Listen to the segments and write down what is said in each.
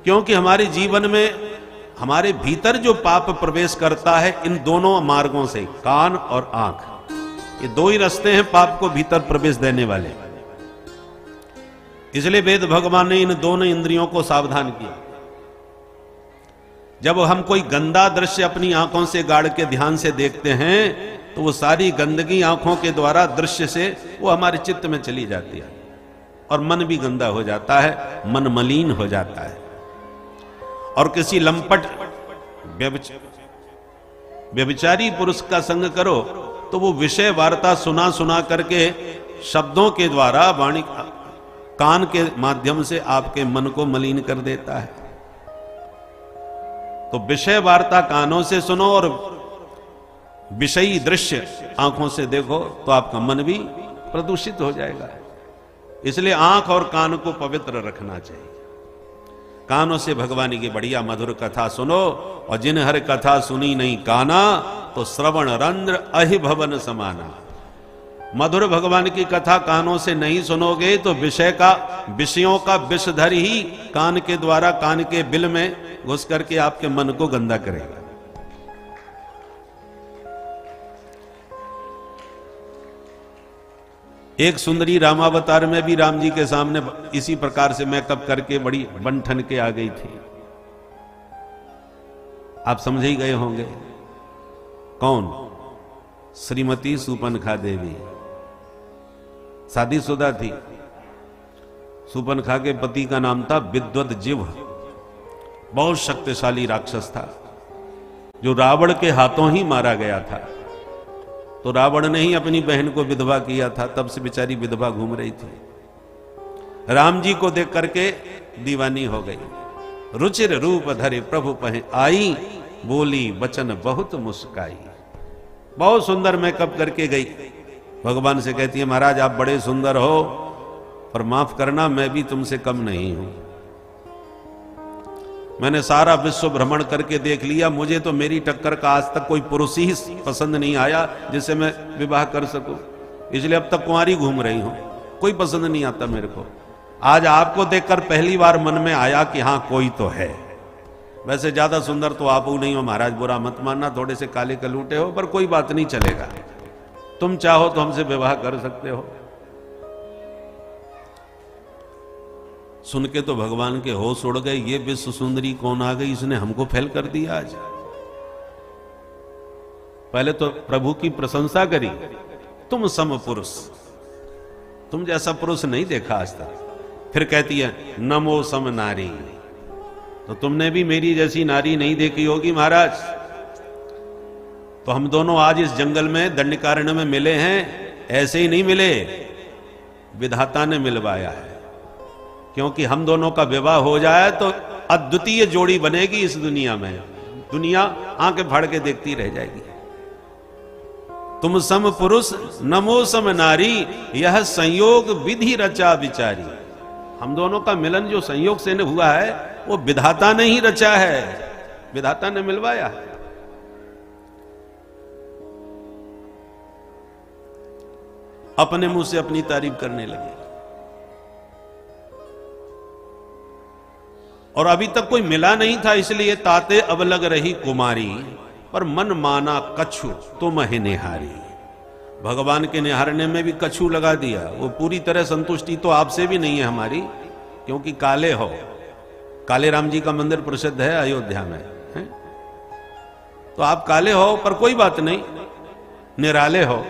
क्योंकि हमारे जीवन में हमारे भीतर जो पाप प्रवेश करता है इन दोनों मार्गों से, कान और आंख, ये दो ही रास्ते हैं पाप को भीतर प्रवेश देने वाले। इसलिए वेद भगवान ने इन दोनों इंद्रियों को सावधान किया। जब हम कोई गंदा दृश्य अपनी आंखों से गाड़ के ध्यान से देखते हैं तो वो सारी गंदगी आंखों के द्वारा दृश्य से वो हमारे चित्त में चली जाती है और मन भी गंदा हो जाता है, मन मलिन हो जाता है। और किसी लंपट व्यभिचारी पुरुष का संग करो तो वो विषय वार्ता सुना सुना करके शब्दों के द्वारा वाणी कान के माध्यम से आपके मन को मलिन कर देता है। तो विषय वार्ता कानों से सुनो और विषयी दृश्य आंखों से देखो तो आपका मन भी प्रदूषित हो जाएगा। इसलिए आंख और कान को पवित्र रखना चाहिए। कानों से भगवान की बढ़िया मधुर कथा सुनो, और जिन हर कथा सुनी नहीं काना तो श्रवण रंध्र अहि भवन समाना। मधुर भगवान की कथा कानों से नहीं सुनोगे तो विषयों का विषधर ही कान के द्वारा कान के बिल में घुस करके आपके मन को गंदा करेगा। एक सुंदरी रामावतार में भी राम जी के सामने इसी प्रकार से मेकअप करके बड़ी बन ठन के आ गई थी। आप समझ ही गए होंगे कौन? श्रीमती सुपनखा देवी। शादीशुदा थी। सुपनखा के पति का नाम था विद्वत जिह्व। बहुत शक्तिशाली राक्षस था जो रावण के हाथों ही मारा गया था। तो रावण ने ही अपनी बहन को विधवा किया था, तब से बेचारी विधवा घूम रही थी। राम जी को देख करके दीवानी हो गई। रुचिर रूप धरे प्रभु पहे आई, बोली वचन बहुत मुस्काई। बहुत सुंदर मेकअप करके गई। भगवान से कहती है महाराज आप बड़े सुंदर हो, पर माफ करना मैं भी तुमसे कम नहीं हूं। मैंने सारा विश्व भ्रमण करके देख लिया, मुझे तो मेरी टक्कर का आज तक कोई पुरुष ही पसंद नहीं आया जिससे मैं विवाह कर सकूं। इसलिए अब तक कुंवारी घूम रही हूं, कोई पसंद नहीं आता मेरे को। आज आपको देखकर पहली बार मन में आया कि हां कोई तो है। वैसे ज्यादा सुंदर तो आप नहीं हो महाराज, बुरा मत मानना, थोड़े से काले कलूटे हो, पर कोई बात नहीं, चलेगा। तुम चाहो तो हमसे विवाह कर सकते हो। सुन के तो भगवान के होश उड़ गए। ये विश्व सुंदरी कौन आ गई, इसने हमको फेल कर दिया आज। पहले तो प्रभु की प्रशंसा करी, तुम सम पुरुष, तुम जैसा पुरुष नहीं देखा आज तक। फिर कहती है नमो सम नारी, तो तुमने भी मेरी जैसी नारी नहीं देखी होगी महाराज। तो हम दोनों आज इस जंगल में दंडकारण्य में मिले हैं, ऐसे ही नहीं मिले, विधाता ने मिलवाया है। क्योंकि हम दोनों का विवाह हो जाए तो अद्वितीय जोड़ी बनेगी इस दुनिया में। दुनिया आंखें फाड़ के देखती रह जाएगी। तुम सम पुरुष नमो सम नारी, यह संयोग विधि रचा विचारी। हम दोनों का मिलन जो संयोग से हुआ है वो विधाता ने ही रचा है, विधाता ने मिलवाया है। अपने मुंह से अपनी तारीफ करने लगे। और अभी तक कोई मिला नहीं था, इसलिए ताते अब लग रही कुमारी, पर मन माना कछु तुम ही निहारी। भगवान के निहारने में भी कछु लगा दिया। वो पूरी तरह संतुष्टि तो आपसे भी नहीं है हमारी, क्योंकि काले हो। काले राम जी का मंदिर प्रसिद्ध है अयोध्या में, है? तो आप काले हो, पर कोई बात नहीं, निराले हो।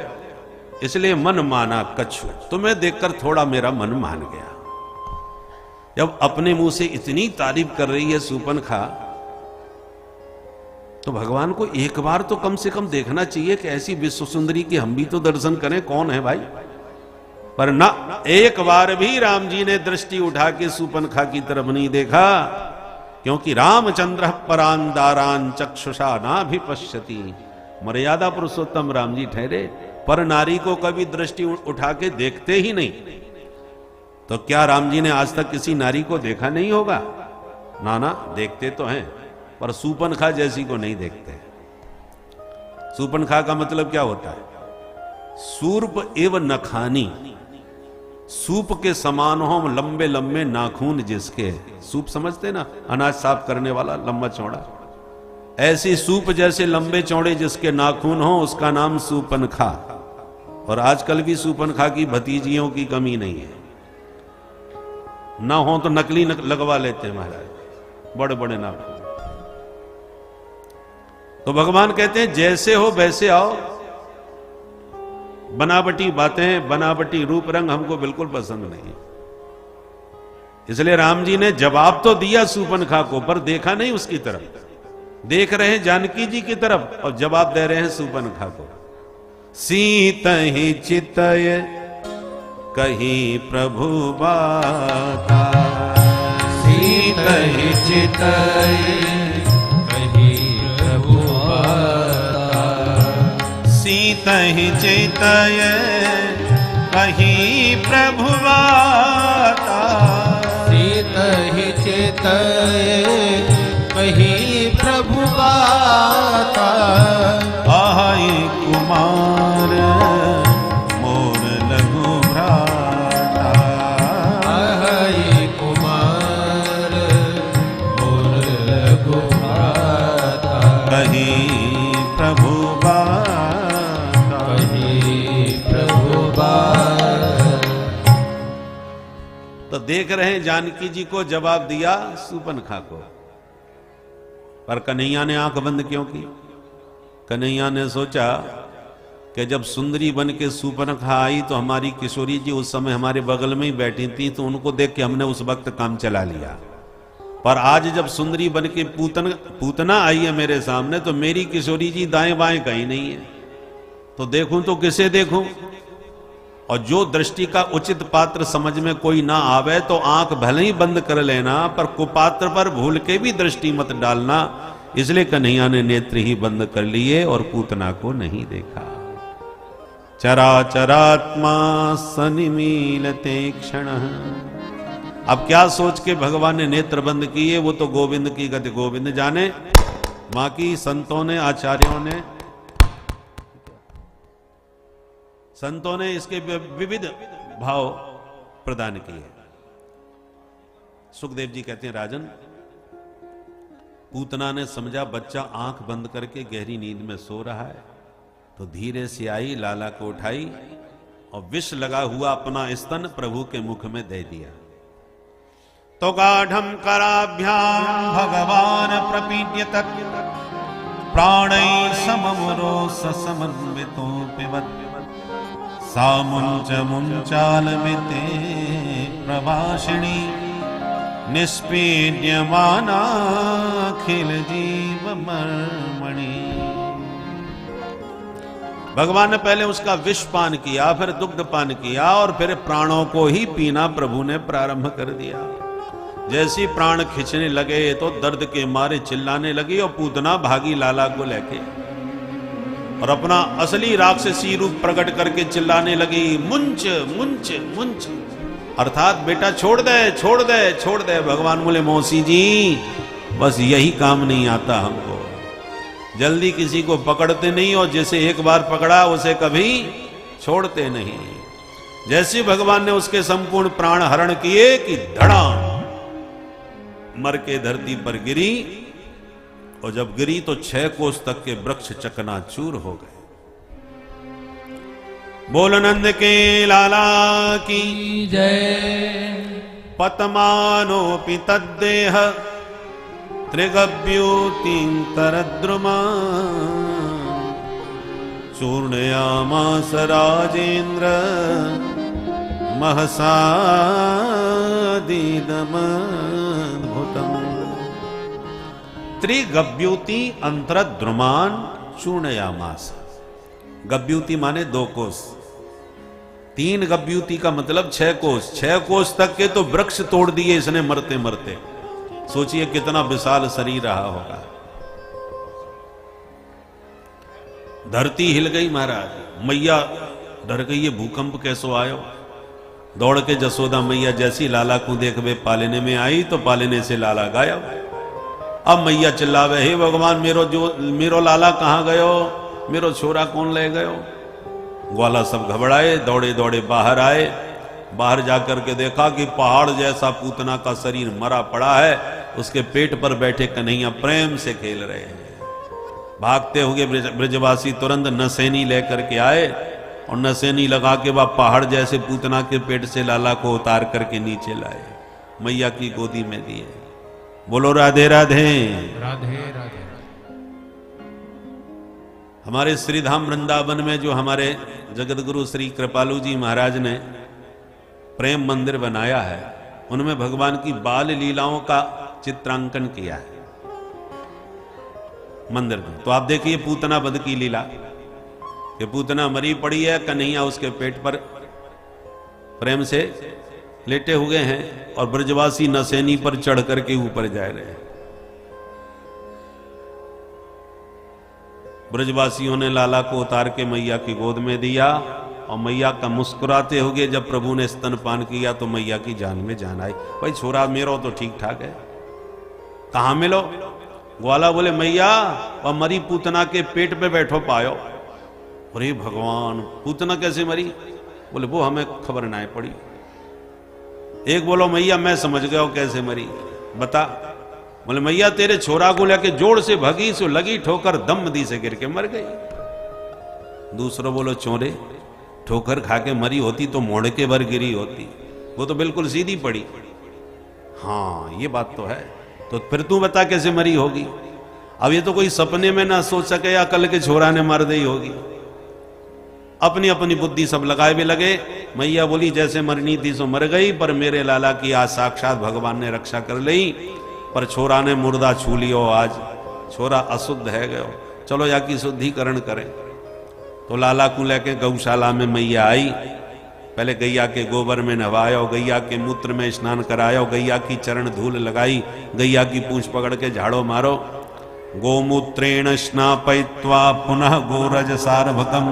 इसलिए मन माना कछु, तुम्हें देखकर थोड़ा मेरा मन मान गया। जब अपने मुंह से इतनी तारीफ कर रही है सुपनखा, तो भगवान को एक बार तो कम से कम देखना चाहिए कि ऐसी विश्व सुंदरी की हम भी तो दर्शन करें, कौन है भाई। पर ना, एक बार भी राम जी ने दृष्टि उठा के सुपनखा की तरफ नहीं देखा, क्योंकि रामचंद्र परान दारान चक्षुषा ना भी पश्यति। मर्यादा पुरुषोत्तम राम जी ठहरे, पर नारी को कभी दृष्टि उठा के देखते ही नहीं। तो क्या राम जी ने आज तक किसी नारी को देखा नहीं होगा? ना ना, देखते तो हैं, पर सुपनखा जैसी को नहीं देखते। सुपनखा का मतलब क्या होता है? सूर्प एवं नखानी। सूप के समान हो लंबे लंबे नाखून जिसके, सूप समझते ना, अनाज साफ करने वाला लंबा चौड़ा, ऐसी सूप जैसे लंबे चौड़े जिसके नाखून हो उसका नाम सूपनखा। और आजकल भी सूपनखा की भतीजियों की कमी नहीं है, ना हो तो नकली लगवा लेते हैं महाराज, बड़े बड़े नाखून। तो भगवान कहते हैं जैसे हो वैसे आओ, बनावटी बातें बनावटी रूप रंग हमको बिल्कुल पसंद नहीं। इसलिए राम जी ने जवाब तो दिया सूपनखा को, पर देखा नहीं उसकी तरफ, देख रहे हैं जानकी जी की तरफ और जवाब दे रहे हैं सूपनखा को। सीतहि चितय कहीं प्रभु बाता, सीतहि चितय कहीं प्रभु बाता, सीतहि चितय कहीं प्रभु बाता, सीतहि चितय कहीं प्रभु बाता, आहि कुमार मोर लघु भ्राता, आहि कुमार मोर लघु भ्राता, कहीं प्रभु बाता, कहीं प्रभु बाता। तो देख रहे हैं जानकी जी को जवाब दिया सूपनखा को, पर कन्हैया ने आंख बंद क्यों की? कन्हैया ने सोचा कि जब सुंदरी बन के सूपनखा आई तो हमारी किशोरी जी उस समय हमारे बगल में ही बैठी थी, तो उनको देख के हमने उस वक्त काम चला लिया। पर आज जब सुंदरी बन के पूतना आई है मेरे सामने, तो मेरी किशोरी जी दाएं बाएं कहीं नहीं है, तो देखूं तो किसे देखूं? और जो दृष्टि का उचित पात्र समझ में कोई ना आवे तो आंख भले ही बंद कर लेना, पर कुपात्र पर भूल के भी दृष्टि मत डालना। इसलिए कन्हैया ने नेत्र ही बंद कर लिए और पूतना को नहीं देखा। चराचरात्मा सनिमीलते क्षण। अब क्या सोच के भगवान ने नेत्र बंद किए, वो तो गोविंद की गति गोविंद जाने। बाकी संतों ने, आचार्यों ने, संतों ने इसके विविध भाव प्रदान किए। सुखदेव जी कहते हैं, राजन, पूतना ने समझा बच्चा आंख बंद करके गहरी नींद में सो रहा है, तो धीरे से आई, लाला को उठाई और विष लगा हुआ अपना स्तन प्रभु के मुख में दे दिया। तो गाढ़म कराभ्याम भगवान प्रपीड्य तत् प्राणै सममरो समन्वितो पिबत् सामुंच मुंचालमिते प्रभाषिणी निष्पीड्यमानाखिल जीव मर्मणि। भगवान ने पहले उसका विष पान किया, फिर दुग्ध पान किया और फिर प्राणों को ही पीना प्रभु ने प्रारंभ कर दिया। जैसी प्राण खिंचने लगे तो दर्द के मारे चिल्लाने लगी और पूतना भागी लाला को लेके और अपना असली राक्षसी रूप प्रकट करके चिल्लाने लगी, मुंच मुंच मुंच, अर्थात बेटा छोड़ दे छोड़ दे छोड़ दे। भगवान बोले, मौसी जी बस यही काम नहीं आता हमको, जल्दी किसी को पकड़ते नहीं और जैसे एक बार पकड़ा उसे कभी छोड़ते नहीं। जैसे भगवान ने उसके संपूर्ण प्राण हरण किए कि धड़ा मर के धरती पर गिरी, और जब गिरी तो 6 कोस तक के वृक्ष चकनाचूर हो गए। बोल नंद के लाला की जय। पतमानोपि तद्देह त्रिगव्यूतिंतरद्रुमा चूर्णयामास राजेन्द्र महसादिदमद्भुतम्। त्रिगव्यूति अंतरद्रुमान चूर्णयामास। गव्यूति माने 2 कोस, 3 गव्यूति का मतलब 6 कोस। 6 कोस तक के तो वृक्ष तोड़ दिए इसने मरते मरते। सोचिए कितना विशाल शरीर रहा होगा। धरती हिल गई महाराज, मैया डर गई, ये भूकंप कैसो आयो। दौड़ के जसोदा मैया जैसी लाला को देखवे पालेने में आई तो पालेने से लाला गायब। अब मैया चिल्लावे, हे भगवान मेरो लाला कहाँ गयो, मेरो छोरा कौन ले गयो। ग्वाला सब घबराए, दौड़े दौड़े बाहर आए बाहर जाकर के देखा कि पहाड़ जैसा पूतना का शरीर मरा पड़ा है, उसके पेट पर बैठे कन्हैया प्रेम से खेल रहे हैं। भागते हुए ब्रजवासी तुरंत नसैनी लेकर के आए और नसैनी लगा के वह पहाड़ जैसे पूतना के पेट से लाला को उतार करके नीचे लाए, मैया की गोदी में दिए। बोलो राधे राधे। राधे राधे। हमारे श्रीधाम वृंदावन में जो हमारे जगत गुरु श्री कृपालु जी महाराज ने प्रेम मंदिर बनाया है, उनमें भगवान की बाल लीलाओं का चित्रांकन किया है मंदिर में। तो आप देखिए पूतना वध की लीला, ये पूतना मरी पड़ी है, कन्हैया उसके पेट पर प्रेम से लेटे हुए हैं और ब्रजवासी नसैनी पर चढ़ करके ऊपर जा रहे हैं। ब्रजवासियों ने लाला को उतार के मैया की गोद में दिया और मैया का मुस्कुराते हुए जब प्रभु ने स्तनपान किया तो मैया की जान में जान आई। भाई छोरा मेरा तो ठीक ठाक है, कहां मिलो? ग्वाला बोले मैया वह मरी पूतना के पेट पे बैठो पायो। अरे भगवान, पूतना कैसे मरी? बोले वो हमें खबर ना पड़ी। एक बोलो मैया मैं समझ गया कैसे मरी, बता। बोले मैया तेरे छोरा को लेके जोड़ से भगी सो लगी ठोकर दम दी से गिर के मर गई। दूसरा बोलो चोरे, ठोकर खा के मरी होती तो मोड़ के भर गिरी होती, वो तो बिल्कुल सीधी पड़ी। हाँ ये बात तो है, तो फिर तू बता कैसे मरी होगी? अब ये तो कोई सपने में ना सोच सके या कल के छोरा ने मार दी होगी। अपनी अपनी बुद्धि सब लगाए भी लगे। मैया बोली जैसे मरनी थी सो मर गई, पर मेरे लाला की आज साक्षात भगवान ने रक्षा कर ली। पर छोरा ने मुर्दा छू लियो, आज छोरा अशुद्ध है गयो, चलो या की शुद्धिकरण करें। तो लाला को लेके गौशाला में मैया आई, पहले गैया के गोबर में नहवायो, गैया के मूत्र में स्नान करायो, गैया की चरण धूल लगाई, गैया की पूंछ पकड़ के झाड़ो मारो। गोमूत्रेण स्नापयित्वा पुनः गोरज सार्वकम,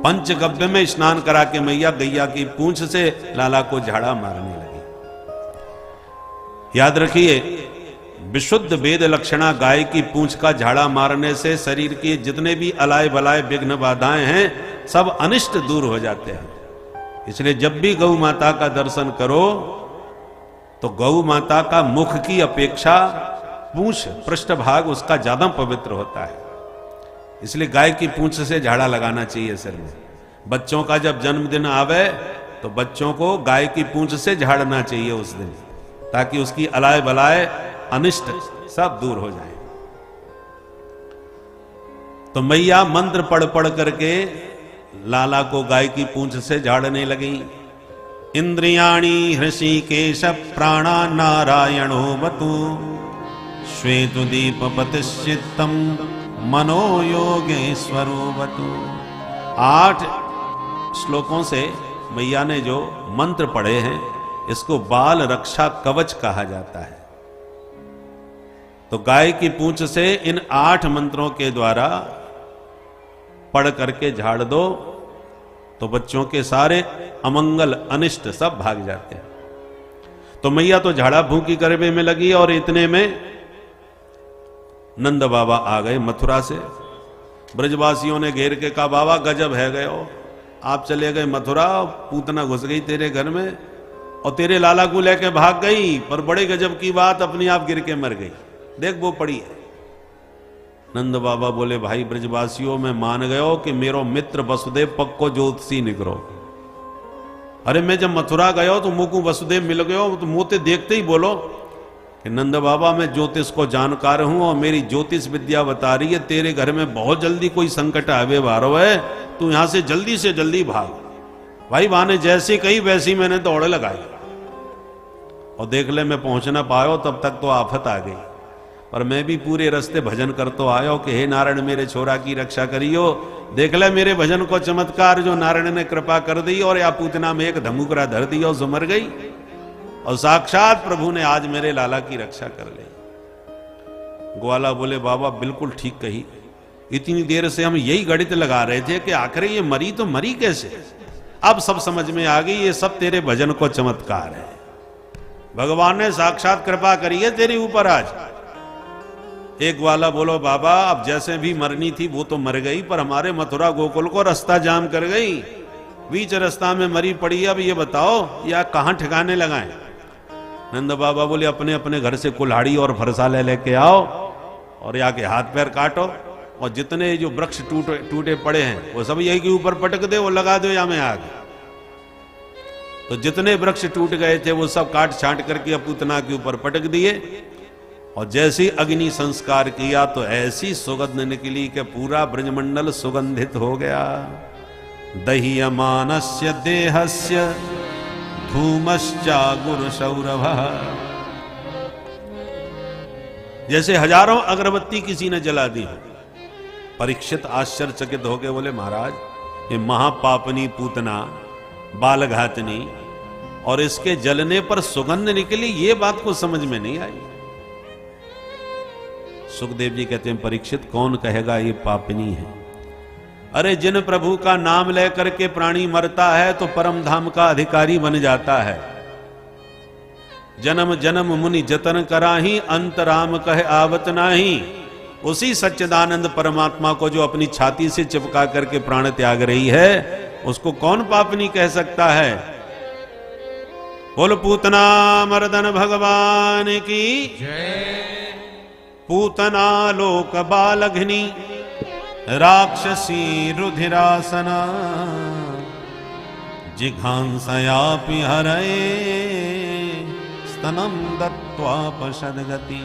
पंचगव्य में स्नान करा के मैया गैया की पूंछ से लाला को झाड़ा मारने लगी। याद रखिए विशुद्ध वेद लक्षणा गाय की पूंछ का झाड़ा मारने से शरीर के जितने भी अलाय बलाय विघ्न बाधाएं हैं सब अनिष्ट दूर हो जाते हैं। इसलिए जब भी गौ माता का दर्शन करो तो गौ माता का मुख की अपेक्षा पूंछ पृष्ठभाग उसका ज्यादा पवित्र होता है। इसलिए गाय की पूंछ से झाड़ा लगाना चाहिए सिर में। बच्चों का जब जन्मदिन आवे तो बच्चों को गाय की पूंछ से झाड़ना चाहिए उस दिन, ताकि उसकी अलाय बलाय अनिष्ट सब दूर हो जाए। तो मैया मंत्र पढ़ पढ़ करके लाला को गाय की पूंछ से झाड़ने लगी। इंद्रियाणी हृषिकेश प्राणा नारायणो वतु श्वेतुदीप पतिश्चित्तम मनो योगेश्वरो वतु। 8 श्लोकों से मैया ने जो मंत्र पढ़े हैं इसको बाल रक्षा कवच कहा जाता है। तो गाय की पूंछ से इन 8 मंत्रों के द्वारा पढ़ करके झाड़ दो तो बच्चों के सारे अमंगल अनिष्ट सब भाग जाते हैं। तो मैया तो झाड़ा फूंकी करने में लगी और इतने में नंद बाबा आ गए मथुरा से। ब्रजवासियों ने घेर के कहा बाबा गजब है गए हो, आप चले गए मथुरा, पूतना घुस गई तेरे घर में और तेरे लाला को लेके भाग गई, पर बड़े गजब की बात अपने आप गिर के मर गई, देख वो पड़ी है। नंद बाबा बोले भाई ब्रजवासियों में मान गयो कि मेरो मित्र वसुदेव पक्को ज्योतिषी निकरो। अरे मैं जब मथुरा गयो तो मुझको वसुदेव मिल गयो, तो मोते देखते ही बोलो कि नंद बाबा मैं ज्योतिष को जानकार हूं और मेरी ज्योतिष विद्या बता रही है तेरे घर में बहुत जल्दी कोई संकट आवे वारो है, तू यहां से जल्दी भाग। भाई बहाने जैसी कही वैसी मैंने दौड़ लगाई और देख ले मैं पहुंच ना पायो, तब तक तो आफत आ गई। पर मैं भी पूरे रास्ते भजन कर तो आयो कि हे नारायण मेरे छोरा की रक्षा करियो। देख ले मेरे भजन को चमत्कार जो नारायण ने कृपा कर दी और या पूतना में एक धमुकरा धर दिया और मर गई, और साक्षात प्रभु ने आज मेरे लाला की रक्षा कर ली। ग्वाला बोले बाबा बिल्कुल ठीक कही, इतनी देर से हम यही गणित लगा रहे थे कि आखिर ये मरी तो मरी कैसे। अब सब समझ में आ गई, ये सब तेरे भजन को चमत्कार है, भगवान ने साक्षात कृपा करी है तेरे ऊपर आज। एक ग्वाला बोलो बाबा अब जैसे भी मरनी थी वो तो मर गई, पर हमारे मथुरा गोकुल को रास्ता जाम कर गई, बीच रास्ता में मरी पड़ी, अब ये बताओ या कहां ठिकाने लगाएं। नंद बाबा बोले अपने अपने घर से कुल्हाड़ी और फरसा ले लेके आओ और या के हाथ पैर काटो, और जितने जो वृक्ष टूटे पड़े हैं वो सब यही के ऊपर पटक दे, वो लगा दो या मैं आग। तो जितने वृक्ष टूट गए थे वो सब काट छांट करके पूतना के ऊपर पटक दिए, और जैसे अग्नि संस्कार किया तो ऐसी सुगंध निकली कि पूरा ब्रजमंडल सुगंधित हो गया। दह्यमानस्य देहस्य धूमश्चा गुरु सौरभ। जैसे हजारों अगरबत्ती किसी ने जला दी हो। परीक्षित आश्चर्यचकित हो गए, बोले महाराज ये महापापनी पूतना बालघातनी, और इसके जलने पर सुगंध निकली, ये बात को समझ में नहीं आई। सुखदेव जी कहते हैं परीक्षित कौन कहेगा ये पापनी है? अरे जिन प्रभु का नाम लेकर के प्राणी मरता है तो परम धाम का अधिकारी बन जाता है। जन्म जन्म मुनि जतन कराही, अंत राम कहे आवत नाही। उसी सच्चिदानंद परमात्मा को जो अपनी छाती से चिपका करके प्राण त्याग रही है, उसको कौन पापनी कह सकता है? बोल पूतना मर्दन भगवान की जय। पूतना लोक बालघ्नि राक्षसी रुधिरासना, जिघांसयापि हरये स्तनम दत्त्वा पशदगति।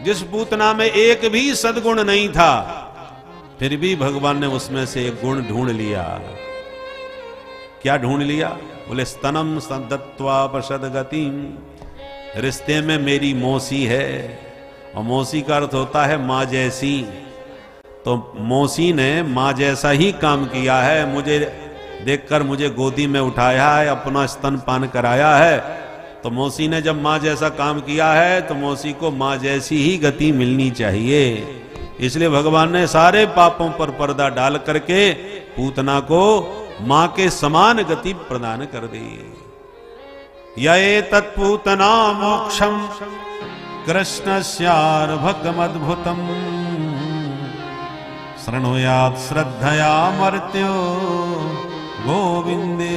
जिस पूतना में एक भी सद्गुण नहीं था, फिर भी भगवान ने उसमें से एक गुण ढूंढ लिया। क्या ढूंढ लिया? बोले स्तनम दत्त्वा पशदगति। रिश्ते में मेरी मौसी है, और मौसी का अर्थ होता है माँ जैसी। तो मौसी ने माँ जैसा ही काम किया है, मुझे देखकर मुझे गोदी में उठाया है, अपना स्तनपान कराया है। तो मौसी ने जब माँ जैसा काम किया है तो मौसी को माँ जैसी ही गति मिलनी चाहिए। इसलिए भगवान ने सारे पापों पर पर्दा डाल करके पूतना को माँ के समान गति प्रदान कर दी। ये तत्पूतना मोक्षम कृष्णस्यार्भकमद्भुतम् शृणुयात् श्रद्धया मर्त्यो गोविंदे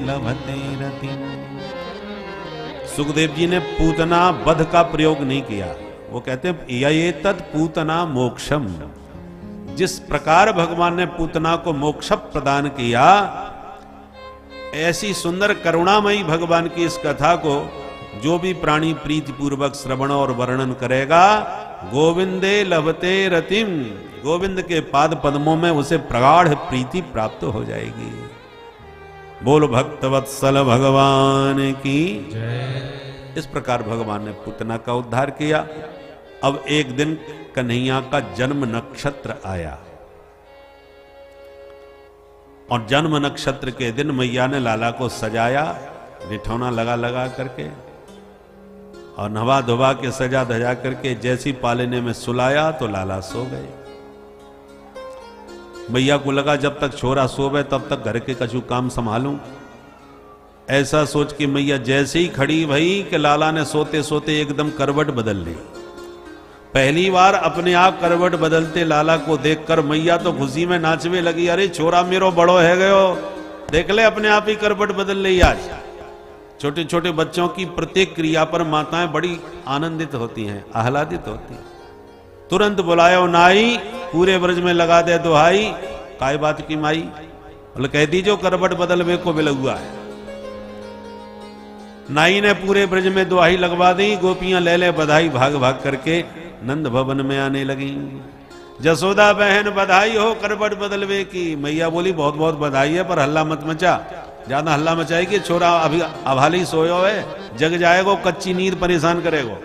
लभते रतिम्। सुखदेव जी ने पूतना वध का प्रयोग नहीं किया। वो कहते हैं ये तत्पूतना मोक्षम। जिस प्रकार भगवान ने पूतना को मोक्ष प्रदान किया, ऐसी सुंदर करुणामयी भगवान की इस कथा को जो भी प्राणी प्रीति पूर्वक श्रवण और वर्णन करेगा, गोविंदे लभते रतिम, गोविंद के पाद पद्मों में उसे प्रगाढ़ प्रीति प्राप्त हो जाएगी। बोल भक्तवत्सल भगवान की जय। इस प्रकार भगवान ने पूतना का उद्धार किया। अब एक दिन कन्हैया का जन्म नक्षत्र आया, और जन्म नक्षत्र के दिन मैया ने लाला को सजाया, बिठौना लगा लगा करके, और नवा धोवा के सजा धजा करके जैसी पालने में सुलाया तो लाला सो गए। मैया को लगा जब तक छोरा सोवे तब तक घर के कछु काम संभालूं। ऐसा सोच के मैया जैसे ही खड़ी भई कि लाला ने सोते सोते एकदम करवट बदल ली। पहली बार अपने आप करवट बदलते लाला को देखकर मैया तो खुशी में नाचने लगी, अरे छोरा मेरो बड़ो है गयो, देख ले अपने आप ही करवट बदल ली। आज छोटे छोटे बच्चों की प्रत्येक क्रिया पर माताएं बड़ी आनंदित होती हैं, आह्लादित होती हैं। तुरंत बुलायो नाई, पूरे ब्रज में लगा दे दुहाई, काय बात की माई, बोले कह दीजो करवट बदलवे को बिलगुआ है। नाई ने पूरे ब्रज में दुहाई लगवा दी। गोपियां ले ले बधाई भाग भाग करके नंद भवन में आने लगी। जसोदा बहन बधाई हो करवट बदलवे की। मैया बोली बहुत बहुत बधाई है, पर हल्ला मत मचा, ज्यादा हल्ला मचाएगी छोरा अभी अभाली सोयो है, जग जाएगो, कच्ची नींद परेशान करेगो।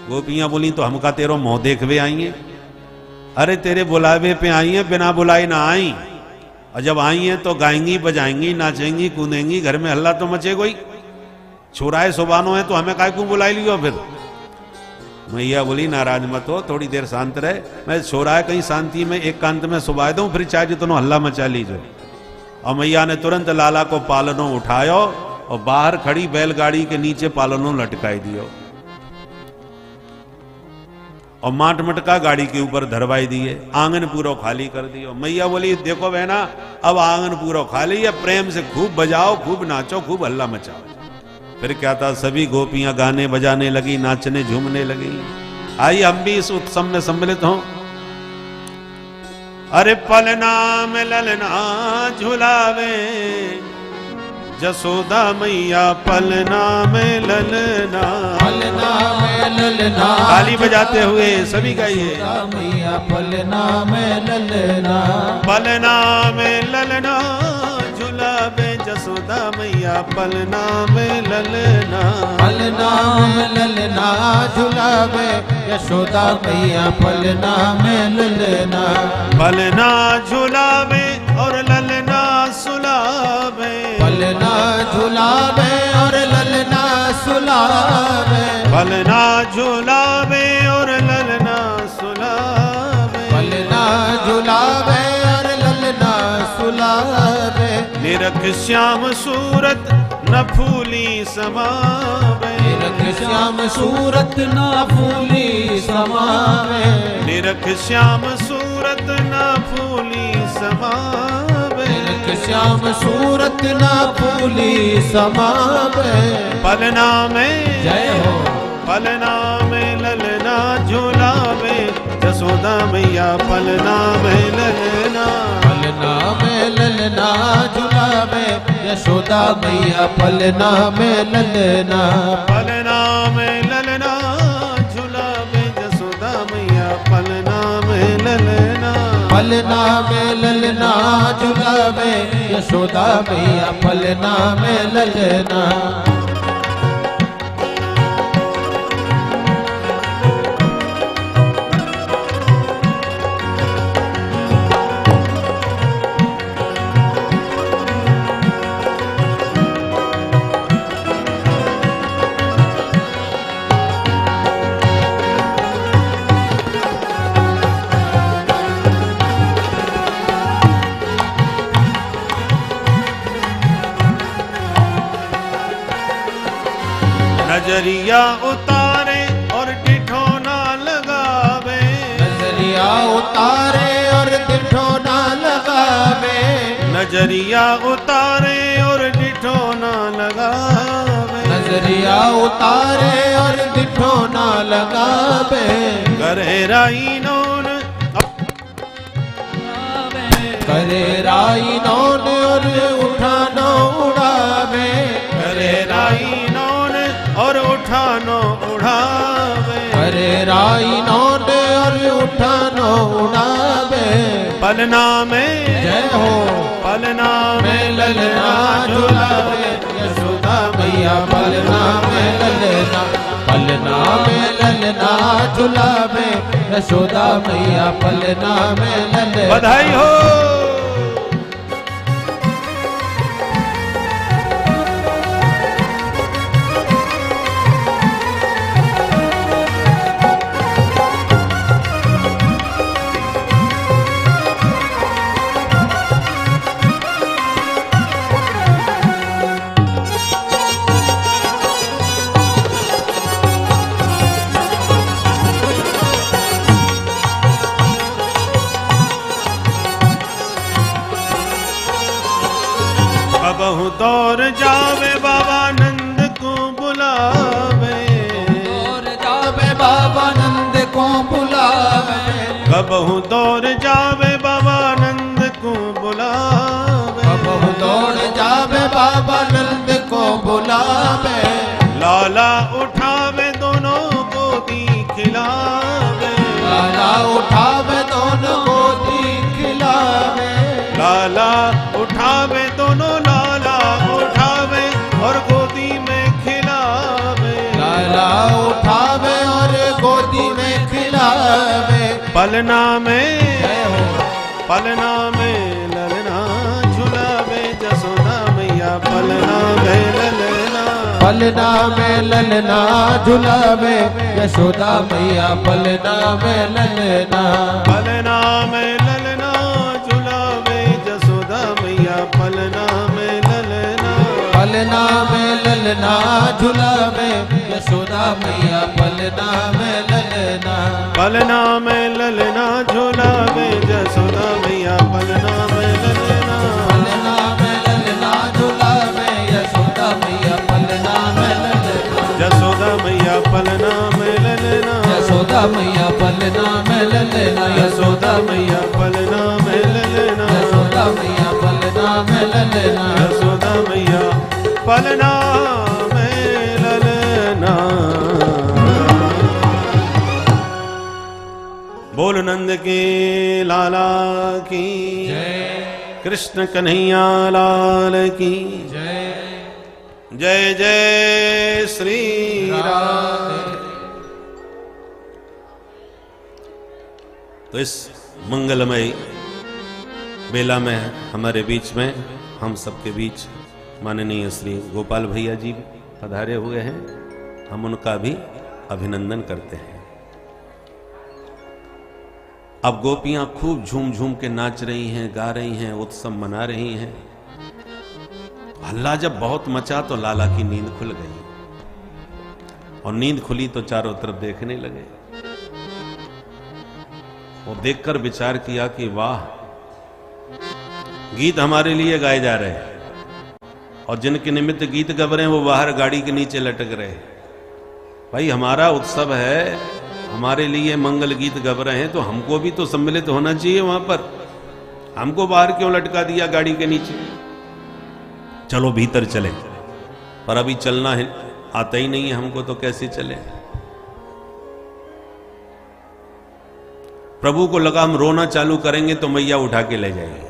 गोपियां बोली तो हमका तेरो मुंह देखवे आई है। अरे तेरे बुलावे पे आई है, बिना बुलाई ना आई, और जब आई है तो गाएंगी बजाएंगी नाचेंगी कूदेंगी, घर में हल्ला तो मचेगा ही। छोराए सुबानो है तो हमें काय क्यों बुलाई लियो फिर? मैया बोली नाराज मत हो, थोड़ी देर शांत रहे, मैं छोराए कहीं शांति में एकांत में सुबा दूं, फिर चाहे जितना हल्ला मचा लीजिए। और मैया ने तुरंत लाला को पालनों उठायो और बाहर खड़ी बैलगाड़ी के नीचे पालनों लटकाई दियो। और माट मटका गाड़ी के ऊपर धरवाई दिए, आंगन पूरा खाली कर दियो। मैया बोली देखो बहना, अब आंगन पूरा खाली है, प्रेम से खूब बजाओ, खूब नाचो, खूब हल्ला मचाओ। फिर क्या था, सभी गोपियां गाने बजाने लगी, नाचने झूमने लगी। आइए हम भी इस उत्सव में सम्मिलित हों। अरे पलना में ललना झुलावे जसोदा मैया, पलना में ललना, पलना में ललना, ताली बजाते हुए सभी गाइए। मैया पलना में ललना, पलना में ललना झुलावे जसोदा मैया, पलना में ललना, पलना में ललना झुलावे यशोदा मैया, पलना में ललना, पलना झुलावे और ललना सुलावे, पलना झुलावे और ललना सुलावे, पलना झुलावे और ललना सुलावे, पलना झुलावे और ललना सुलावे, निरख श्याम सूरत न फूली समावे, निरख श्याम सूरत ना फूली समावे, निरख श्याम सूरत न फूली समावे, निरख श्याम सूरत ना फूली समावे। पलना में जय हो, पलना में ललना झुलावे जसोदा मैया, पलना में ललना, पलना में ललना झुलावे यशोदा मैया, पलना में ललना, पलना में ललना झुलावे जसोदा मैया, पलना में ललना, पलना में ललना झुलावे यशोदा मैया, पलना में ललना। नजरिया उतारे और ठिठोना लगावे, नजरिया उतारे और ठिठोना लगावे, नजरिया उतारे और ठिठोना लगावे, नजरिया उतारे और ठिठोना लगावे, करे राई नोन करे राई नौन और उठानो उड़ावे, करे राई नोन और उठानो उड़ावे, करे राई नौन और उठानो उड़ावे। पलना में जय हो, पलना में ललना झुलावे यशोदा मैया, पलना में ललना, पलना में ललना झुलावे यशोदा मैया, पलना में ललना। बधाई हो। कबहू दौर जावे बाबा नंद को बुलावे, दौर जावे बाबा नंद को बुलावे, कबहू दौर जावे बाबा नंद को बुलावे, कबहू दौड़ जावे बाबा नंद को बुलावे, लाला उठावे दोनों गोदी खिलावे, लाला उठावे दोनों गोदी खिलावे, लाला उठावे दोनों, लाला उठावे और गोदी में खिलावे, लाला उठावे और गोदी में खिलावे। पलना में जय हो, पलना में ललना झुलावे जसोदा मैया, पलना में ललना, पलना में ललना झुलावे यशोदा मैया, पलना में ललना, पलना में ललना झुलावे जसोदा मैया, पलना में ललना, पलना में ललना झुलावे यशोदा मैया, पलना में ललना, पलना में ललना झुलावे, जसोदा मैया पलना में ललना। पलना में ललना झुलावे, यशोदा मैया पलना में ललना। जसोदा मैया पलना में ललना। यशोदा मैया पलना में ललना। यशोदा मैया पलना में ललना। यशोदा मैया पलना में ललना। यशोदा मैया पलना में ललना। बोल नंद के लाला की जय, कृष्ण कन्हैया लाल की जय जय जय श्री राम। तो इस मंगलमय बेला में हमारे बीच में, हम सबके बीच माननीय श्री गोपाल भैया जी पधारे हुए हैं। हम उनका भी अभिनंदन करते हैं। अब गोपियां खूब झूम झूम के नाच रही हैं, गा रही हैं, उत्सव मना रही हैं। हल्ला जब बहुत मचा तो लाला की नींद खुल गई, और नींद खुली तो चारों तरफ देखने लगे। वो देखकर विचार किया कि वाह, गीत हमारे लिए गाए जा रहे हैं, और जिनके निमित्त गीत गा रहे हैं वो बाहर गाड़ी के नीचे लटक रहे हैं। भाई हमारा उत्सव है, हमारे लिए मंगल गीत गा रहे हैं, तो हमको भी तो सम्मिलित होना चाहिए वहां पर। हमको बाहर क्यों लटका दिया गाड़ी के नीचे? चलो भीतर चले, पर अभी चलना है, आता ही नहीं है हमको, तो कैसे चले? प्रभु को लगा हम रोना चालू करेंगे तो मैया उठा के ले जाएगी।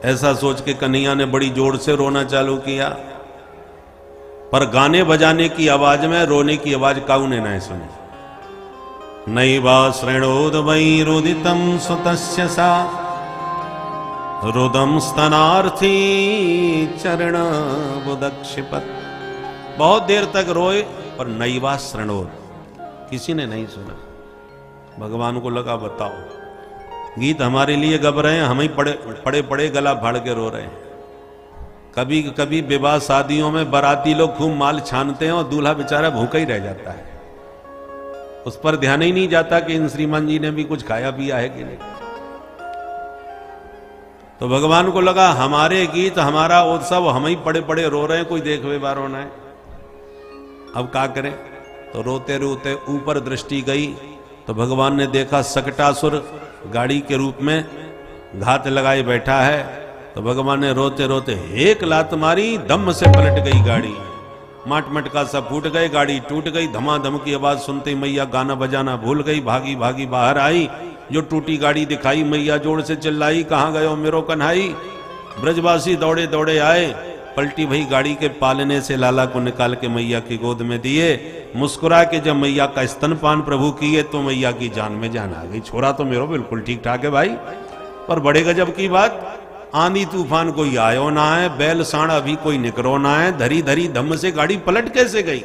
ऐसा सोच के कन्हैया ने बड़ी जोर से रोना चालू किया, पर गाने बजाने की आवाज में रोने की आवाज काऊ ने नहीं सुनी। नैवा श्रेणोदमयी रुदितम सुतस्य सा, रुदम स्तनार्थी चरण बुदक्षिपत। बहुत देर तक रोए पर नैवा श्रेणोद, किसी ने नहीं सुना। भगवान को लगा बताओ, गीत हमारे लिए गब रहे हैं, हम ही पड़े पड़े गला फाड़ के रो रहे हैं। कभी कभी विवाह शादियों में बाराती लोग खूब माल छानते हैं और दूल्हा बेचारा भूखा ही रह जाता है, उस पर ध्यान ही नहीं जाता कि इन श्रीमान जी ने भी कुछ खाया पिया है कि नहीं। तो भगवान को लगा हमारे गीत, हमारा उत्सव, हम ही पड़े पड़े रो रहे हैं, कोई देख वे बार होना है। अब क्या करें? तो रोते रोते ऊपर दृष्टि गई तो भगवान ने देखा सकटासुर गाड़ी के रूप में घात लगाए बैठा है। तो भगवान ने रोते रोते एक लात मारी, दम से पलट गई गाड़ी, माट मटका सब फूट गए, गाड़ी टूट गई। धमाधम की आवाज सुनते मैया गाना बजाना भूल गई, भागी भागी बाहर आई। जो टूटी गाड़ी दिखाई, मैया जोर से चिल्लाई, कहाँ गए हो मेरो कन्हाई? ब्रजवासी दौड़े दौड़े आए, पलटी भई गाड़ी के पालने से लाला को निकाल के मैया की गोद में दिए। मुस्कुरा के जब मैया का स्तनपान प्रभु किए तो मैया की जान में जान आ गई। छोरा तो मेरो बिल्कुल ठीक ठाक है भाई, पर बड़े गजब की बात, आंधी तूफान कोई आयो ना है, बैल साण अभी कोई निकरो ना है, धरी धरी धम से गाड़ी पलट कैसे गई?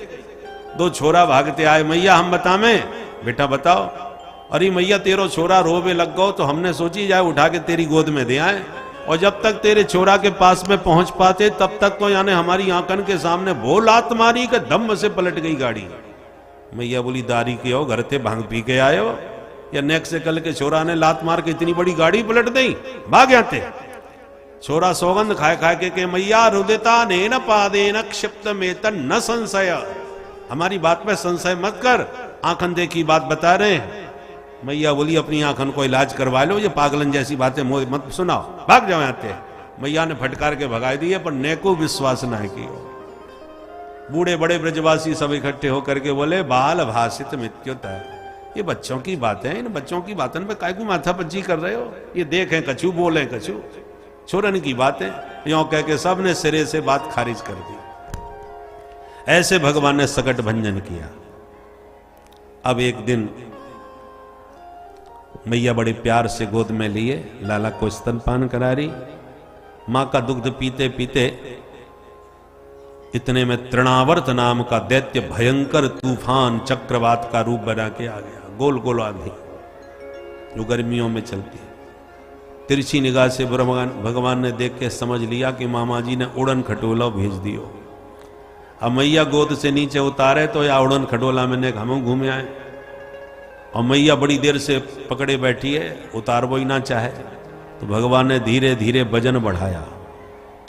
दो छोरा भागते आए, मैया हम बतावे? बेटा बताओ। अरे मैया तेरो छोरा रोवे लग गो, तो हमने सोची जाए उठा के तेरी गोद में दे आए, और जब तक तेरे छोरा के पास में पहुंच पाते तब तक तो यानी हमारी आंखन के सामने वो लात मारी कि दम से पलट गई गाड़ी। मैया बोली दारी के हो, घर थे भांग पी के आए हो, या नेक से कल के छोरा ने लात मार के इतनी बड़ी गाड़ी पलट दी? भाग आते। छोरा सौगंध खाए खाए के मैया रुदिता ने न पादे न क्षिप्त में तन न संशय, हमारी बात में संशय मत कर, आंखन देखी बात बता रहे हैं। मैया बोली अपनी आंखन को इलाज करवा लो, ये पागलन जैसी बातें मत सुनाओ, भाग जाओ आते। मैया ने फटकार के भगाई दिए, पर नेको विश्वास ना की। बूढ़े बड़े ब्रजवासी सब इकट्ठे होकर के बोले बाल भाषित मित्युत, ये बच्चों की बातें, इन बच्चों की बातों पे काय को माथापच्ची कर रहे हो? ये देखें कछु बोले कछु, छोरन की बातें, यों कह के सब ने सिरे से बात खारिज कर दी। ऐसे भगवान ने सकट भंजन किया। अब एक दिन मैया बड़े प्यार से गोद में लिए लाला को स्तनपान करा रही। मां का दुग्ध पीते पीते इतने में तृणावर्त नाम का दैत्य भयंकर तूफान चक्रवात का रूप बना के आ गया, गोल गोल आंधी जो गर्मियों में चलती है। तिरछी निगाह से भगवान ने देख के समझ लिया कि मामा जी ने उड़न खटोला भेज दियो। अब मैया गोद से नीचे उतारे तो या उड़न खटोला में हम घूमे आए। और मैया बड़ी देर से पकड़े बैठी है, उतार वो ही ना चाहे। तो भगवान ने धीरे धीरे वजन बढ़ाया।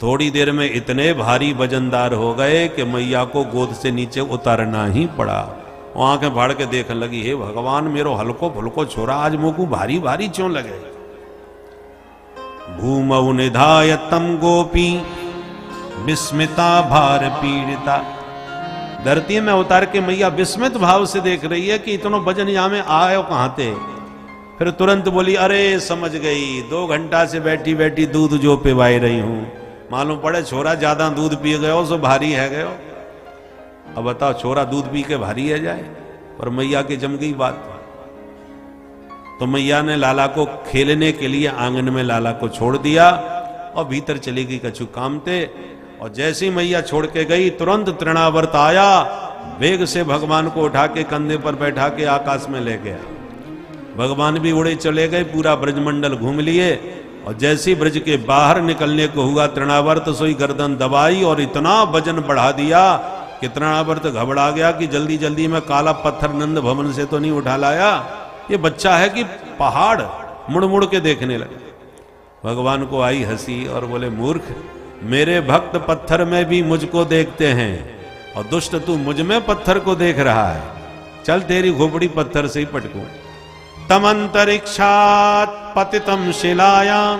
थोड़ी देर में इतने भारी वजनदार हो गए कि मैया को गोद से नीचे उतारना ही पड़ा। वो आंखें फाड़ के देखने लगी, हे भगवान, मेरो हल्को फुल्को छोरा आज मुझको भारी भारी क्यों लगे। भूमौ निधाय तम गोपी विस्मिता भार पीड़िता। धरती में उतार के मैया विस्मित भाव से देख रही है कि इतना वजन यहाँ में आयो कहाँ थे। फिर तुरंत बोली, अरे समझ गई, 2 घंटा से बैठी बैठी दूध जो पिवाई रही हूं, मालूम पड़े छोरा ज्यादा दूध पी गयो सो भारी है गयो। अब बताओ, छोरा दूध पी के भारी है जाए। पर मैया की जम गई बात। तो मैया ने लाला को खेलने के लिए आंगन में लाला को छोड़ दिया और भीतर चली गई कछु काम थे। और जैसी मैया छोड़ के गई, तुरंत तृणावर्त आया, वेग से भगवान को उठा के कंधे पर बैठा के आकाश में ले गया। भगवान भी उड़े चले गए, पूरा ब्रजमंडल घूम लिए। और जैसी ब्रज के बाहर निकलने को हुआ, तृणावर्त सोई गर्दन दबाई और इतना वजन बढ़ा दिया कि तृणावर्त घबरा गया कि जल्दी जल्दी में काला पत्थर नंद भवन से तो नहीं उठा लाया, ये बच्चा है कि पहाड़। मुड़ मुड़ के देखने लगे। भगवान को आई हंसी और बोले, मूर्ख, मेरे भक्त पत्थर में भी मुझको देखते हैं और दुष्ट तू मुझ में पत्थर को देख रहा है। चल तेरी खोपड़ी पत्थर से ही पटकूं। तमंतरिक्षात् पतितं शिलायां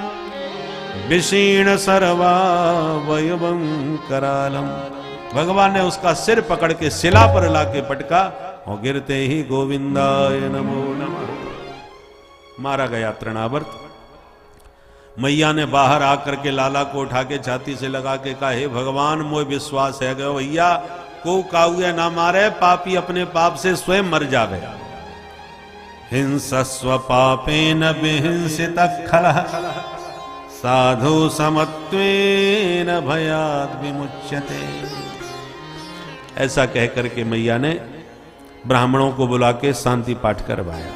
विशीर्ण सर्वावयवं करालम। भगवान ने उसका सिर पकड़ के शिला पर लाके पटका और गिरते ही गोविंदाय नमो नमः मारा गया तृणावर्त। मैया ने बाहर आकर के लाला को उठा के छाती से लगा के कहा, हे भगवान, मोह विश्वास है गयो भैया, को काउए ना मारे, पापी अपने पाप से स्वयं मर जावे। हिंसस्व पापेन विहिंसित खलः साधु समत्वेन भयाद विमुच्यते। ऐसा कहकर के मैया ने ब्राह्मणों को बुला के शांति पाठ करवाया।